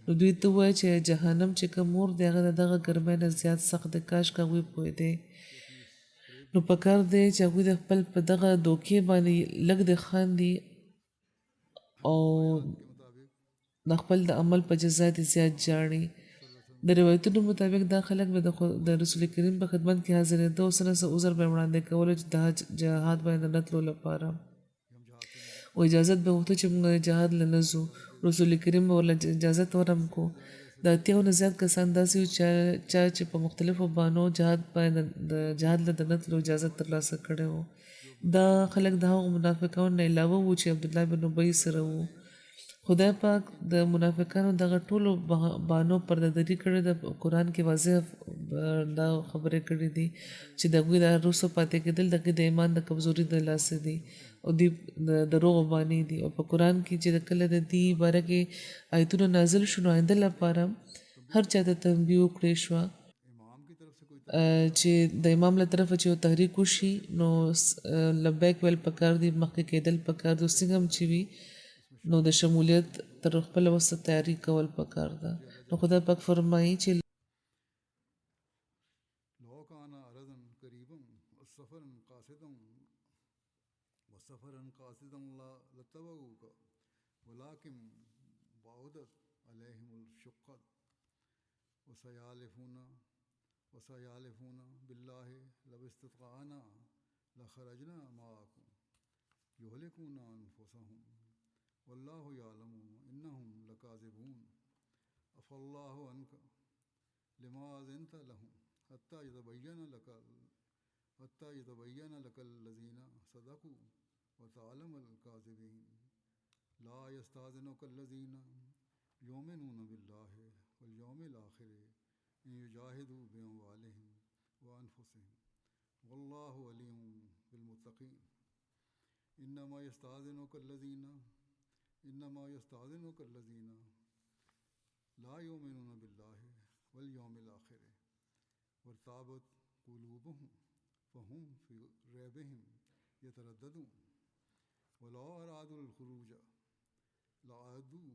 نو دوی ته وایي چې جهنم چې کوم اور دی هغه د دغه ګرمۍ نه زیات سخت دی کاش که هغوی پوهېدی نو پکار دی چې هغوی د خپل په دغه دوکې باندې لږ د خاندي او د خپل د عمل په جزا دې زیات جاړي د روایتونو مطابق دا خلک به د رسول کریم په خدمت کې حاضرېده او څه نه څه عذر به یې وړاندې کولو چې د جهاد باندې نه تلو لپاره او اجازت به غوښته چې موږ جهاد له نه ځو رسول کریم به ورله اجازت ورم کو د اتیاو نه زیات کسان داسې وو چې په مختلفو بانو جهاد باندې د جهاد له د نه تلو اجازت ترلاسه کړی و دا خلک د هغو منافقانو نه علاوه وو چې عبدالله بن ابی سره وو خدای پاک د منافقانو دغه ټولو بانو پردهدري کړې د قرآن کې واضح دا خبرې کړې دي چې د هغوی د روسو پاتې کېدل د هغوی د ایمان د کمزوري د لاسه دي او دوی د دروغو بانې دي او په قرآن کې چې کله د دې باره کې آیتونه نازل شو نو آینده لپاره هر چا ته تنبیه وکړې شوه چې د امام له طرفه چې یو تحریک وشي نو لبیک ویل پکار دي مخکې کېدل پکار دي څنګه هم چې وي نو د شمولیت تر خپل وسه تیاری کول پکار ده نو خدای پاک فرمایي چې لو کان ارضا قریبا وسفرا قاصدا لتبعوك ولكن بعدت عليهم الشقة وسيحلفون بالله لو استطعنا لخرجنا معكم يهلكون أنفسهم والله يعلم إنهم لكاذبون عفى الله عنك لما أذنت لهم حتى يتبين لك الذين صدقوا وتعلم الكاذبين لا يستأذنك الذين يؤمنون بالله واليوم الآخر أن يجاهدوا بأموالهم وأنفسهم والله ولي بالمتقين إنما يستأذنك الذين لا يؤمنون بالله واليوم الآخر وارتابت قلوبهم فهم في ريبهم يترددون ولو أرادوا الخروج لأعدوا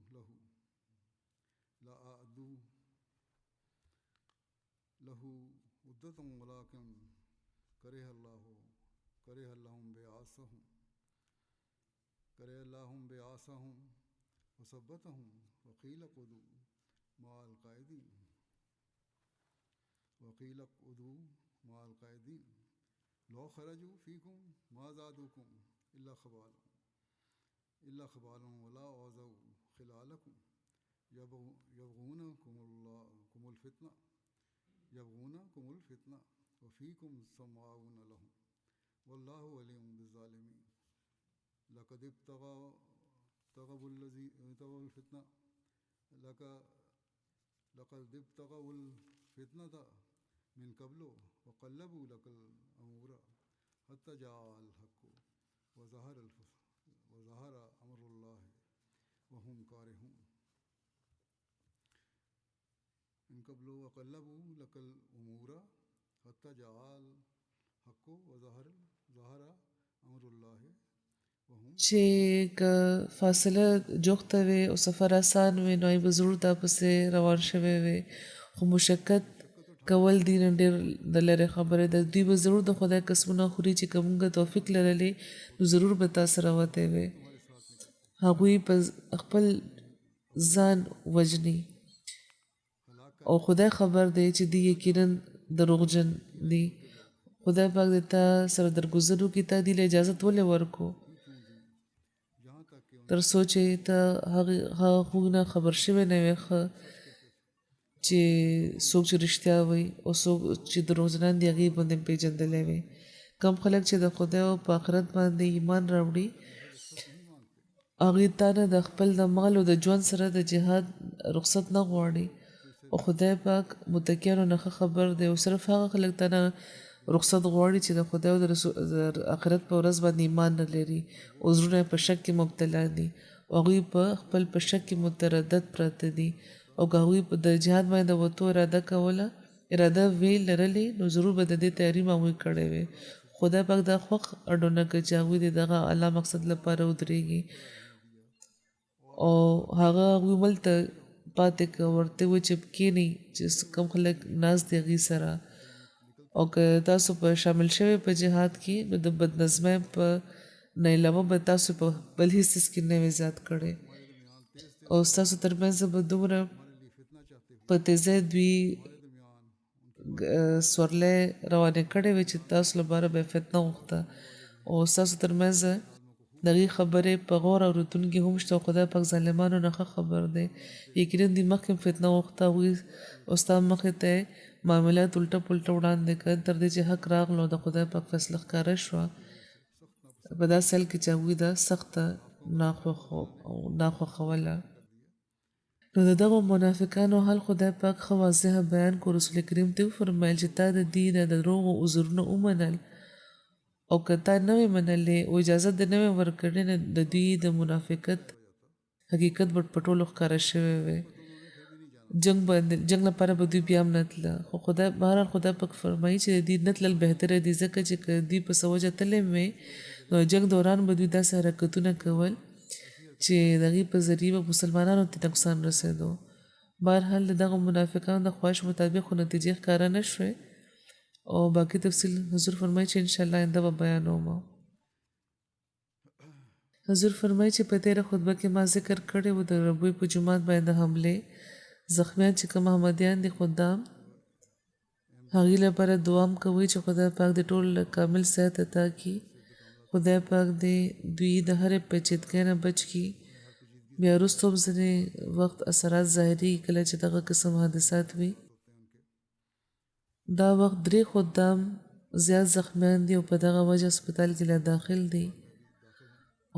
له عدة ولكن كره الله بعاصهم وثبتهم وقيل اقعدوا مع القاعدين لو خرجوا فيكم ما زادوكم إلا خبالا ولا أوذوا خلالكم يبغونكم الفتنة وفيكم سماعون لهم والله ولي بالظالمين لقد ابتغوا الفتنة من قبل وقلبوا لك الأمور حتى جاء الحق وظهر أمر الله وهم كارهون من قبل وقلبوا لك الأمور حتى جاء الحق وظهر أمر الله چې که فاصله جوخته وي او سفر آسان وي نو به ضرور دا پسې روان شوی وي خو مشقت کول دي نن ډېر د لرې خبره ده دوی به ضرور د خدای قسمونه خوري چې کومګه توفیق لرلې نو ضرور به تاسو راوته وي هغوی په خپل ځان وجني او خدای خبر دی چې دی یقینا دروغجن دي خدای پاک دې تا سره درگذرو کې تا دی له اجازه ولې ورکو تر سوچې ته هغه نه خبر شوی نه وي چې څوک چې رښتیا وي او څوک چې دروغجنان دي هغې باندې پېژندلی وي کم خلک چې د خدای او په آخرت باندې ایمان راوړي هغې تا نه د خپل د مال او د ژوند سره د جهاد رخصت نه غواړي او خدای پاک متقیانو نه خبر دی او صرف هغه خلک ته نه رخصت غواړي چې د خدای او د آخرت په ورځ باندې ایمان نه لري او زړونه په شک کې مبتلا دي او هغوی په خپل په شک کې متردد پراته دي او که هغوی په د جهاد باندې د وتو اراده وی لرلې نو ضرور به د دې تیاري معمول کړی وي خدای پاک دا خوښ اډونه که چې هغوی د دغه اعلی مقصد لپاره ودرېږي او هغه هغوی ملته پاتې که ورته و چې کښېنئ چې کوم خلک ناست دي هغوی سره او که تاسو په شامل شوی په جهاد کې نو د بدنظمۍ په نه علاوه به تاسو په بل هیڅ کې نه وي زیات کړی او ستاسو ترمنځ به دومره په تیزۍ دوی سورلی روانې کړې وې چې تاسو لپاره به فتنه غوښته او ستاسو ترمنځ د هغې خبرې په غور اورېدونکي هم شته او خدای پاک ظالمانو نه ښه خبر دی یقینا دوی مخکې فتنه غوښته هغوی او ستا مخې ته معاملات الټه پلټه وړاندې کړل تر دې چې حق راغلو د خدای پاک فیصله ښکاره شوه په داسې حال کې چې هغوی دا سخته ناخوښوله نو د دغو منافقانو حال خدای پاک ښه واضح بیان کو رسول کریم ته وفرمیل چې تا د دې د دروغو عذرونه ومنل او که تا نه وې منلې او اجازه دې نه وې ورکړې نه د دوی د منافقت حقیقت په ټولو ښکاره شوی وی جنگ لپاره به دوی بیا هم نه تله خو بهرحال خدای پاک فرمایي چې د دوی نه تلل بهتره دي ځکه چې که دوی په څه وجه تللی وی نو جنگ دوران به دوی داسې حرکتونه کول چې د هغې په ذریعه به مسلمانانو ته نقصان رسېدو بهرحال د دغه منافقانو د خواهش مطابق خو نتیجې ښکاره نه شوې او باقي تفصیل حضور فرمایي چې انشاءالله آینده به بیانوم حضور فرمایي چې په تېره خطبه کې ما ذکر کړی و د ربوی په جومات باندې حملې زخمیان چې کوم احمدیان دي خدام هغې لپاره دعا هم کوي چې خدای پاک د ټول کامل صحت عطا کړي خدای پاک دې دوی د هرې پیچیدګۍ نه بچ کړي بیا وروسته هم ځینې وخت اثرات ظاهري کله چې دغه قسم حادثات وي دا وخت 3 خدام زیات زخمیان دي او په دغه وجه هسپتال کې لا داخل دي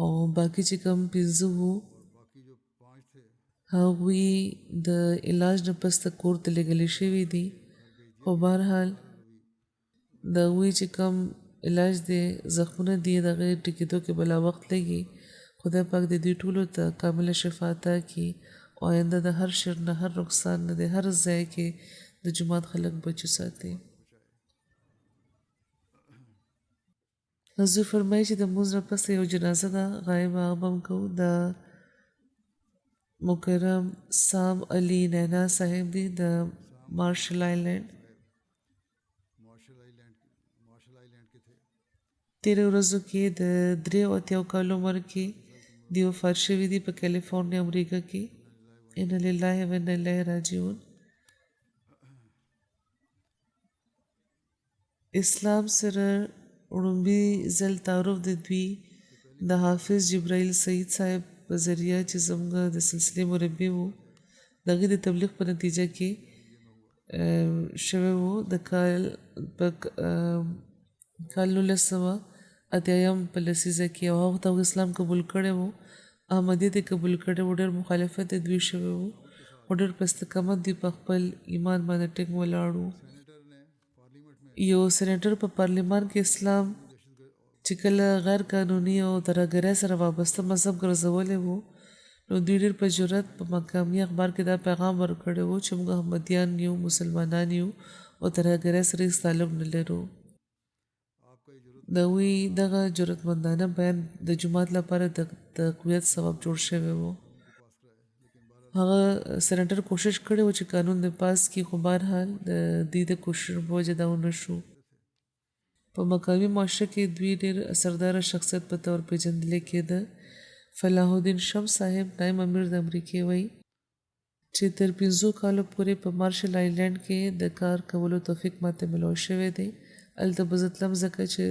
او باقي چې کوم 15 وو هغوی د علاج نه پس ته کور ته لېږلی شوي دي خو بهرحال د هغوی چې کوم علاج دی زخمونه دي د هغې ټیکېدو کې به لا وخت لګي خدای پاک د دوی ټولو ته کامله شفا عطا کړي او آینده د هر شر نه هر نقصان نه د هر ځای کې د جومات خلک بچو ساتي حضور فرمایي چې د لمونځ نه پس یو جنازه ده غایب هغه به هم کوو د مکرم سام علي نینا صاحب دی د مارشل آیلینډ تیرې ورځو کې د 83 کالو عمر کې دی وفات شوي دي په کیلیفورنیا امریکا کې ان لله و انا الیه راجعون اسلام سره وړومبي ځل تعارف د دوی د حافظ جبرائیل سعید صاحب په ذریعه چې زموږ د سلسلې مربي وو د هغې د تبلیغ په نتیجه کې شوی وو د کال 1980 په لسیزه کې او هغه ته اسلام قبول کړی وو احمدیت یې قبول کړی وو ډېر مخالفت یې دوی شوی وو او ډېر په استقامت دوی په خپل ایمان باندې ټینګ ولاړ وو یو سینیټر په پارلیمان کې اسلام چې کله غیر قانوني او ترهګرۍ سره وابسته مذهب ګرځولی وو نو دوی ډېر په جرأت په مقامي اخبار کې دا پیغام ورکړی وو چې موږ احمدیان یو مسلمانان یو او ترهګرۍ سره هېڅ تعلق نه لرو د هغوی دغه جرأتمندانه بیان د جومات لپاره د تقویت سبب جوړ شوی وو هغه سینیټر کوشش کړی و چې قانون د پاس کړي خو بهرحال د دې د کوشش په وجه دا ونه شو په مقامي معاشره کې دوی ډېر اثرداره شخصیت په طور پیژندلی کېده فلاح الدین شمس صاحب نائب امیر د امریکې وایي چې تر 15 کالو پورې په مارشل آیلینډ کې د کار کولو توفیق ماته ملو شوی دی هلته به زه تلم ځکه چې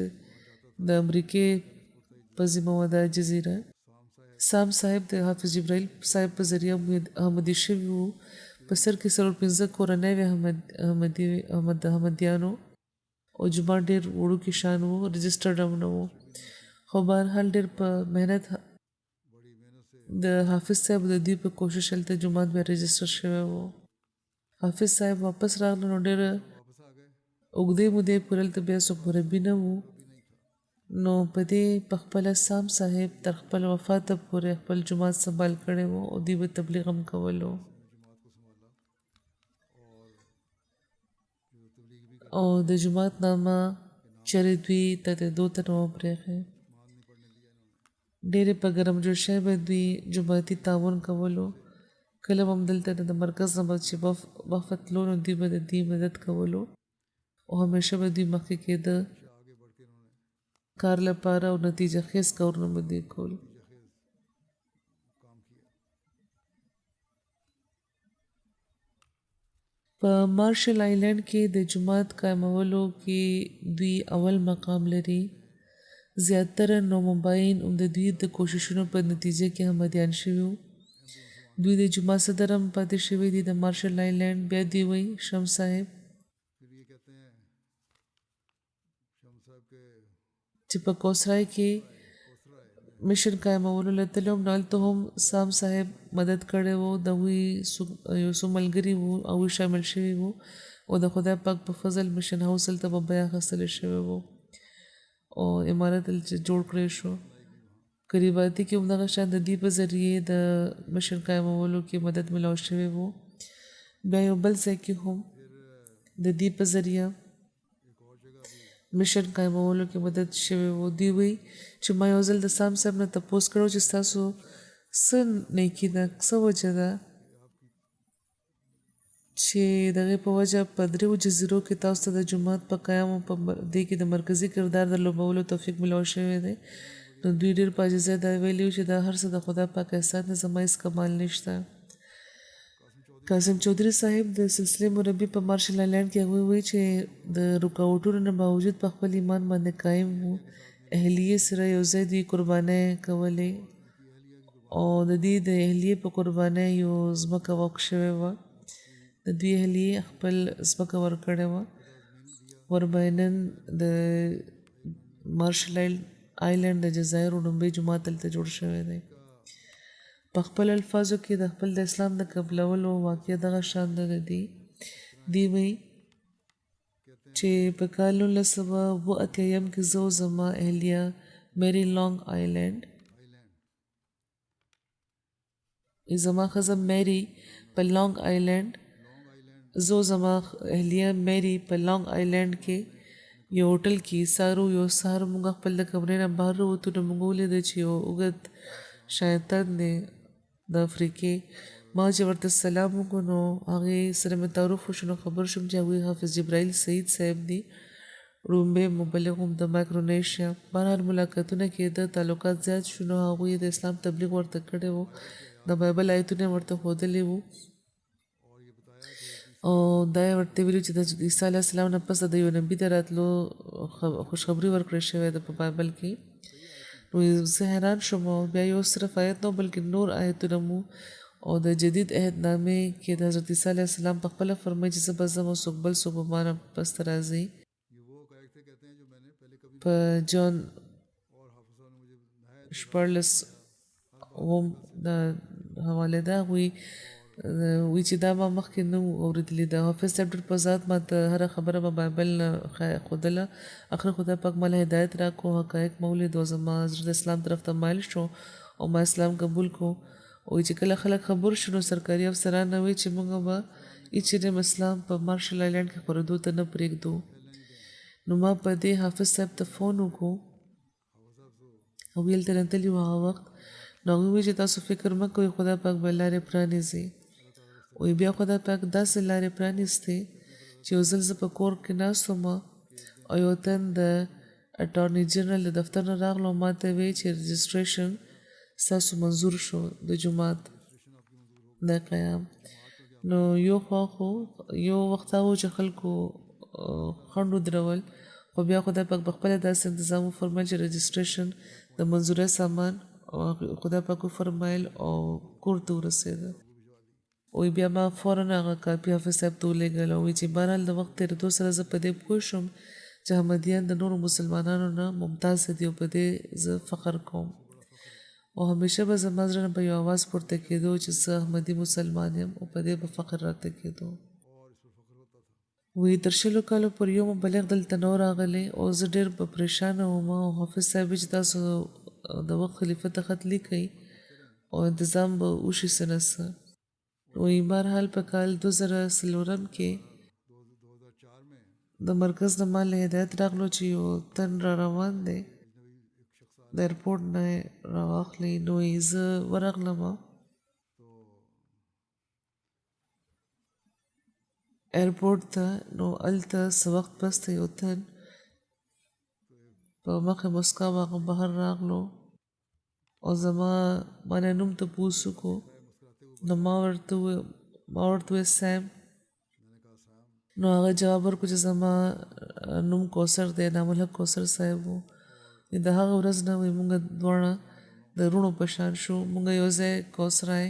د امریکې په ذمه وه دا جزیره سام صاحب د حافظ جبرائیل صاحب په ذریعه احمدي شوي وو په سر کې 15 کورنۍ وې احمدیانو او جومات ډېر وړوکی شان وو رجسټرډ هم نه وو خو بهرحال ډېر په محنت د حافظ صاحب د دوی په کوشش هلته جومات بیا رجسټر شوی وو حافظ صاحب واپس راغله نو ډېره اوږدې مودې پورې هلته بیا څوک مربي نه وو نو په دې په خپله سام صاحب تر خپل وفاته پورې خپل جومات سنبال کړی و او دوی به تبلیغ هم کولو او د جومات نامه چرې دوی تتېدو ته نه وه پرېښی ډېرې په ګرم جوشۍ به دوی جوماتي تعاون کولو کله به هم دلته د مرکز نه به چې وفد تلو نو دوی به د دې مدد کولو او همیشه به دوی مخکې کېده کار لپاره او نتیجه خیز کارونه به دوی کول په مارشل آیلینډ کې د جومات قایمولو کې دوی اول مقام لري زیاتره نومباین هم د دوی د کوششونو په نتیجه کې احمدیان شوي وو دوی د جومات صدر هم پاتې شوي دي د مارشل آیلینډ بیا دوی وایي شمس صاحب چې په کوسرای کې مشن قایمولو له تللی وم نو هلته هم سام صاحب مدد کړی و د هغوی یو څو ملګري وو هغوی شامل شوي وو او د خدای پاک په فضل مشن هاوس هلته به بیه اخیستلی شوی و او عمارت هلته جوړ کړی شو قریباتي کې هم دغه شان د دې په ذریعې د مشن قایمولو کې مدد ملاو شوی و بیا یو بل ځای کې هم د دې په ذریعه مشن قایمولو کې مدد شوی و. دوی وایي چې ما یو ځل د سام صاحب نه تپوس کړو چې ستاسو څه نیکي ده، څه وجه ده چې دغې په وجه په 3 جزیرو کې تاسو ته د جومات په قیام او په دې کې د مرکزي کردار د لوبولو توفیق ملو شوی دی. نو دوی ډېر په عاجزۍ دا ویلي چې دا هر څه د خدا پاک احسان دی، زما هېڅ کمال نشته. قاسم چودھری صاحب د سلسلې مربي په مارشل آیلینډ کې هغوی وایي چې د رکاوټونو نه باوجود په خپل ایمان باندې قایم وو. اهلیې سره یو ځای دوی قربانۍ کولې او د دې د اهلیې په قربانۍ یو ځمکه وقف شوې وه. د دوی اهلیې خپل ځمکه ورکړې وه. ورباندې نن د مارشل آیلینډ د جزایرو لومړی جومات هلته جوړ شوی دی. په خپل الفاظو کې د خپل د اسلام د قبلولو واقعه دغه شان ده. دوی وایي چې په کال 1987 کې زه زما اهلیه میری لانګ آیلینډ زما ښځه میری په لانګ آیلینډ زه زما اهلیه میری په لانګ آیلینډ کې یو هوټل کې سارو. یو سهار موږ خپل د کمرې نه بهر راووتو نو موږ ولیده چې یو اوږد شیطان دی د افریقې. ما چې ورته سلام وکړو نو هغې سره مې تعارف وشو نو خبر شوم چې هغوی حافظ جبرائیل سعید صاحب دي، رومبی مبلغ هم د مایکرونیشیا. بهرحال ملاقاتونه کېده، تعلقات زیات شو. نو هغوی د اسلام تبلیغ ورته کړی و، د بایبل آیتونه ورته ښودلي وو او دا یې ورته ویلي چې د عیسی علیه السلام نه پس د یو نبي د راتلو خوشخبري ورکړی شوې ده په بایبل کې. نو زه حیران شوم او بیا یو صرف آیت نه بلکې نور آیتونه مو او د جدید عهدنامې کې د حضرت عیسی علیه السلام په خپله فرمایي چې زه به ځم او څوک بل څوک به ما نه پس ته راځي. په جان 14 د حواله ده وی چې دا ما مخکې نه و اورېدلي. د حافظ صاحب ډېر په ذات ما ته هره خبره به بایبل نه ښودله. اخر خدای پاک ما له هدایت راکړو، حقایق مې ولید او زما زړه د اسلام طرف ته مایل شو او ما اسلام قبول کړو. وایي چې کله خلک خبر شو نو سرکاري افسران نه وایي چې موږ به هېڅ اسلام په مارشل آیلینډ کې خپرېدو ته نه پرېږدو. نو ما په دې حافظ صاحب ته فون وکړو، هغوی هلته راتلي وو هغه وخت. نو هغوی وایي چې تاسو فکر مه کوئ، خدای پاک به لارې پرانیزي. وایي بیا خدای پاک داسې لارې پرانیستې چې یو ځل زه په کور کې ناست وم او یو تن د اټارني جنرال د دفتر نه راغلو او ما ته وایي چې رجسټریشن ستاسو منظور شو د جومات د قیام. نو یو خوا خو یو وخت هغه چې خلکو خنډ ودرول، خو بیا خدای پاک په خپله داسې انتظام وفرمیل چې رجسټریشن د منظورۍ سامان خدای پاک وفرمیل او کور ته ورسېده. وایي بیا ما فوراً هغه کاپي حافظ صاحب ته ولېږله. وایي چې بهرحال د وخت تېرېدو سره زه په دې پوه شوم چې احمدیان د نورو مسلمانانو نه ممتاز دي او په دې زه فخر کوم او همیشه به زما زړه نه به یو اواز پورته کېدو چې زه احمدي مسلمان یم او په دې به فخر راته کېدو. وایي تر 20 کالو پر یو مبلغ دلته نه و راغلی او زه ډېر به پریشانه وم او حافظ صاحب چې تاسو د وخت خلیفه ته خط لیکئ او انتظام به وشي څه نه څه. وایي بهرحال په کال 2004 کې د مرکز نه ما له هدایت راغلو چې یو تن را روان دی د ایرپورټ نه راواخلي. نو یې زه ورغلم ایرپورټ ته. نو هلته څه وخت پس ته یو تن په مخې مسکا هغه بهر راغلو او ما نه نوم تپوس وکړو. نو ما ورته وویل سیم. نو هغه جواب ورکړو چې زما نوم کوثر دی، نام الحق کوثر صاحب و. د هغه ورځ نه وایي موږ دواړه د وروڼو په شان شو. موږ یو ځای کوثرای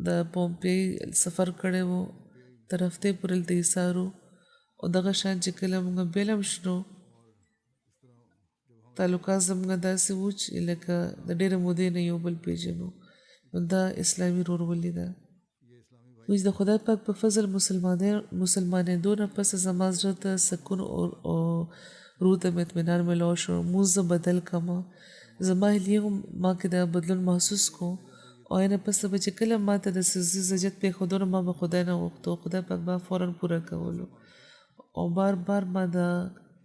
د پومپی سفر کړی و، تر هفتې پورې هلته ایسارو او دغه شان چې کله موږ بېل هم شنو تعلقات زموږ داسې وو چې لکه د ډېرې مودې نه یو بل پېژنو. نو دا اسلامي ورورولي ده. وایي د خدای پاک په فضل مسلمانېدو نه پس زما زړه ته سکون او روح ته مې اطمینان میلاو شو. مونځ زه بدل کړم، زما اهلیې هم ما کې دا بدلون محسوس کو او نه پس به چې کله ما ته د سزي زجت په خودونو ما به خدای نه وغوښتو خدای پاک به فوراً پوره کولو او بار بار ما د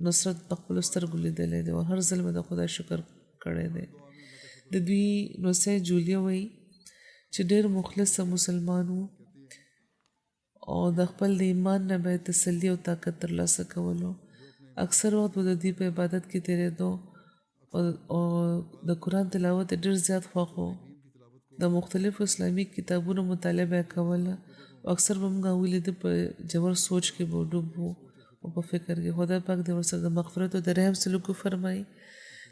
نصرت په خپلو سترګو لیدلی دی او هر ځل مې د خدای شکر کړی دی. د دوی نوسۍ جولیا وایي چې ډېر مخلصه مسلمان و او د خپل د ایمان نه به تسلي او طاقت ترلاسه کولو. اکثر وخت به د دوی په عبادت کې تېرېدو او د قرآن تلاوت ډېر زیات خوښ و. د مختلفو اسلامي کتابونو مطالعه به یې کوله او اکثر به موږ هغوی لیده په ژور سوچ کې به ډوب و او په فکر کې. خدای پاک د ورسره د مغفرت او د رحم سلوک وفرمایي.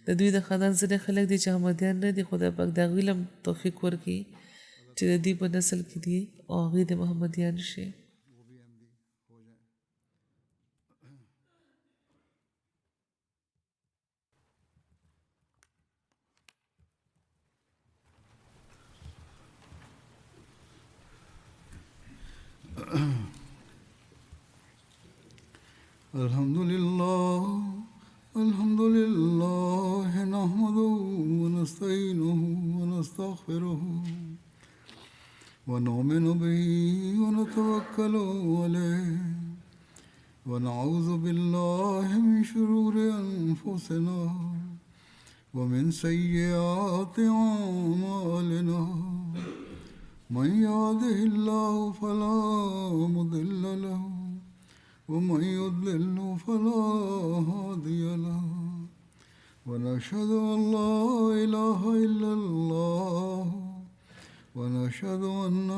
د دوی د خاندان ځینې خلک دي چې احمدیان نه دي، خدای پاک د هغوی هم توفیق ورکړي چې د دوی په نسل کې دي او هغوی د محمدیان شي. الحمد لله نحمده ونستعينه ونستغفره ونؤمن به ونتوكل عليه ونعوذ بالله من شرور أنفسنا ومن سيئات أعمالنا من يهده الله فلا مضل له ومن يضلل فلا هادي له ونشهد أن لا إله إلا الله ونشهد أن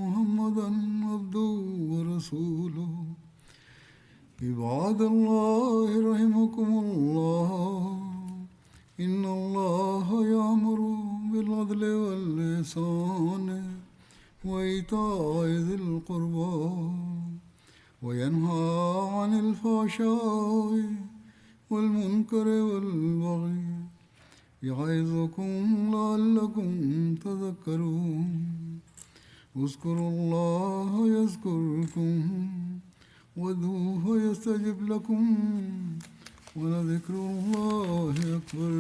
محمدا عبده ورسوله. عباد الله رحمكم الله إن الله يأمر بالعدل والإحسان وإيتاء ذي القربى وينهى عن الفحشاء والمنكر والبغي يعظكم لعلكم تذكرون. اذكروا الله يذكركم وادعوه يستجب لكم ولذكر الله أكبر.